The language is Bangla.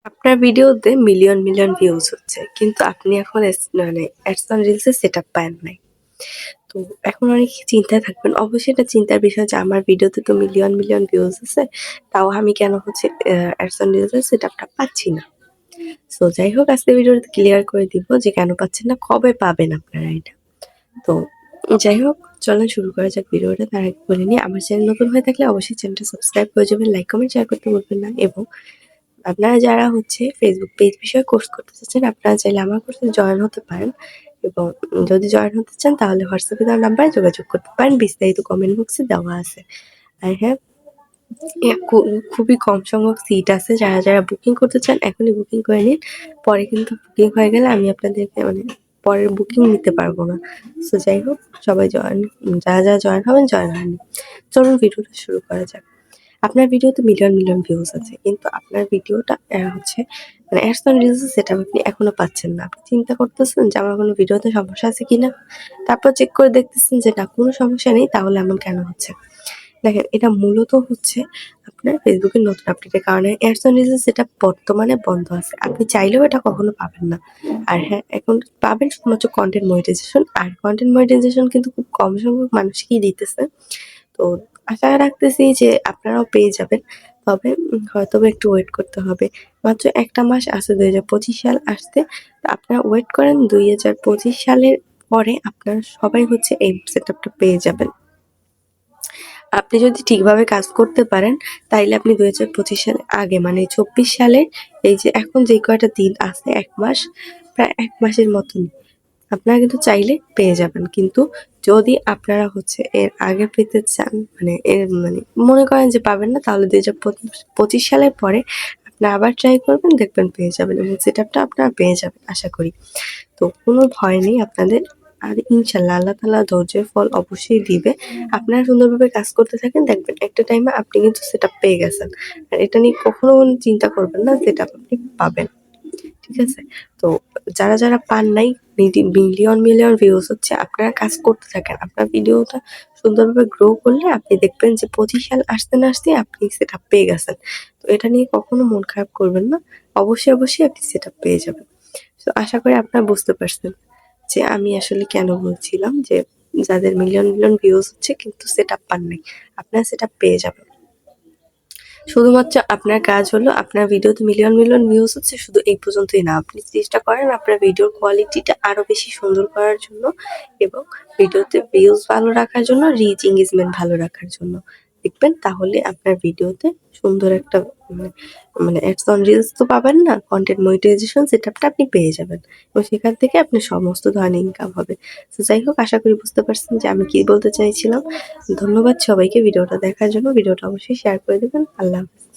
আপনার ভিডিওতে মিলিয়ন ভিউজ হচ্ছে। কিন্তু আপনি এখন মানে অ্যাডস অন রিলস এর সেটআপ পান নাই। তো এখন অনেক চিন্তায় থাকবেন। অবশ্যই এটা চিন্তার বিষয় যে আমার ভিডিওতে তো মিলিয়ন ভিউজ আছে। তাও আমি কেন হচ্ছে অ্যাডস অন রিলস এর সেটআপটা পাচ্ছি না। সো যাই হোক আজকে ভিডিওতে ক্লিয়ার করে দিব যে কেন পাচ্ছেন না, কবে পাবেন আপনারা এটা। তো যাই হোক চলেন শুরু করা যাক ভিডিওটা। তার আগে বলে নিই আমার চ্যানেল নতুন হয়ে থাকলে অবশ্যই চ্যানেলটা সাবস্ক্রাইব করে যাবেন, লাইক, কমেন্ট, শেয়ার করতে ভুলবেন না এবং আপনারা যারা হচ্ছে ফেসবুক পেজ বিষয়ে কোর্স করতে চাচ্ছেন আপনারা চাইলে আমার কোর্সে জয়েন হতে পারেন এবং যদি জয়েন হতে চান তাহলে হোয়াটসঅ্যাপে দেওয়া নাম্বারে যোগাযোগ করতে পারেন। বিস্তারিত কমেন্ট বক্সে দেওয়া আছে। আর হ্যাঁ, খুবই কম সংখ্যক সিট আছে। যারা বুকিং করতে চান এখনই বুকিং করে নিন। পরে কিন্তু বুকিং হয়ে গেলে আমি আপনাদেরকে মানে পরের বুকিং নিতে পারবো না। সো যাই হোক সবাই যারা জয়েন হবেন জয়েন হয়ে নিন। চলুন ভিডিওটা শুরু করা যাক। আপনার ভিডিওতে মিলিয়ন ভিউজ আছে। কিন্তু আপনার ভিডিওটা হচ্ছে মানে অ্যাডস অন রিলস এর সেটআপ আপনি এখনো পাচ্ছেন না। আপনি চিন্তা করতেছেন যে আমার কোনো ভিডিওতে সমস্যা আছে কিনা? তারপর চেক করে দেখতেছেন যে না কোনো সমস্যা নেই, তাহলে এমন কেন হচ্ছে? দেখেন এটা মূলত হচ্ছে আপনার ফেসবুকের নতুন আপডেটের কারণে অ্যাডস অন রিলস এর সেটআপ বর্তমানে বন্ধ আছে। আপনি চাইলেও এটা কখনো পাবেন না। আর হ্যাঁ, এখন পাবেন শুধুমাত্র কনটেন্ট মনিটাইজেশন। আর কনটেন্ট মনিটাইজেশন কিন্তু খুব কম সংখ্যক মানুষকেই দিতেছে। তো আশা রাখতেছি যে আপনারাও পেয়ে যাবেন। তবে হয়তোবা একটু ওয়েট করতে হবে। মাত্র ১ টা মাস আছে ২০২৫ সাল আসতে। তো আপনারা ওয়েট করেন ২০২৫ সালের পরে আপনারা সবাই হচ্ছে এই সেটআপটা পেয়ে যাবেন। আপনি যদি ঠিকভাবে কাজ করতে পারেন তাইলে আপনি ২০২৫ সালের আগে মানে ২৪ সালের এই যে এখন যে কয়টা দিন আছে ১ মাস, প্রায় ১ মাসের মতন আপনারা কিন্তু চাইলে পেয়ে যাবেন। কিন্তু যদি আপনারা হচ্ছে এর আগে পেতে চান মানে মনে করেন যে পাবেন না তাহলে ২০২৫ সালের পরে আপনারা আবার ট্রাই করবেন, দেখবেন পেয়ে যাবেন এবং সেটআপটা আপনারা পেয়ে যাবেন আশা করি। তো কোনো ভয় নেই আপনাদের। আর ইনশাআল্লাহ আল্লাহ তাআলা ধৈর্যের ফল অবশ্যই দিবে। আপনারা সুন্দরভাবে কাজ করতে থাকেন, দেখবেন একটা টাইমে আপনি কিন্তু সেটআপ পেয়ে গেছেন। আর এটা নিয়ে কখনো চিন্তা করবেন না, সেটআপ আপনি পাবেন। ঠিক আছে? তো যারা পান নাই মিলিয়ন ভিউজ হচ্ছে আপনারা কাজ করতে থাকেন। আপনার ভিডিওটা সুন্দরভাবে গ্রো করলে আপনি দেখবেন যে ২৫ সাল আসতে না আসতেই আপনি সেটআপ পেয়ে গেছেন। তো এটা নিয়ে কখনো মন খারাপ করবেন না। অবশ্যই আপনি সেটআপ পেয়ে যাবেন। তো আশা করি আপনারা বুঝতে পারছেন যে আমি আসলে কেন বলছিলাম যে যাদের মিলিয়ন ভিউজ হচ্ছে কিন্তু সেটআপ পান নাই। আপনারা সেটআপ পেয়ে যাবেন। শুধুমাত্র আপনার কাজ হলো আপনার ভিডিওতে মিলিয়ন ভিউজ হচ্ছে শুধু এই পর্যন্তই না। আপনি চেষ্টা করেন আপনার ভিডিওর কোয়ালিটিটা আরো বেশি সুন্দর করার জন্য এবং ভিডিওতে ভিউজ ভালো রাখার জন্য, রিচ এনগেজমেন্ট ভালো রাখার জন্য। দেখবেন তাহলে আপনার ভিডিওতে সুন্দর একটা মানে মানে অ্যাডস অন রিলস তো পাবেন না, কনটেন্ট মনিটাইজেশন সেটআপটা আপনি পেয়ে যাবেন এবং সেখান থেকে আপনার সমস্ত ধরনের ইনকাম হবে। তো যাই হোক আশা করি বুঝতে পারছেন যে আমি কি বলতে চাইছিলাম। ধন্যবাদ সবাইকে ভিডিওটা দেখার জন্য। ভিডিওটা অবশ্যই শেয়ার করে দেবেন। আল্লাহ হাফেজ।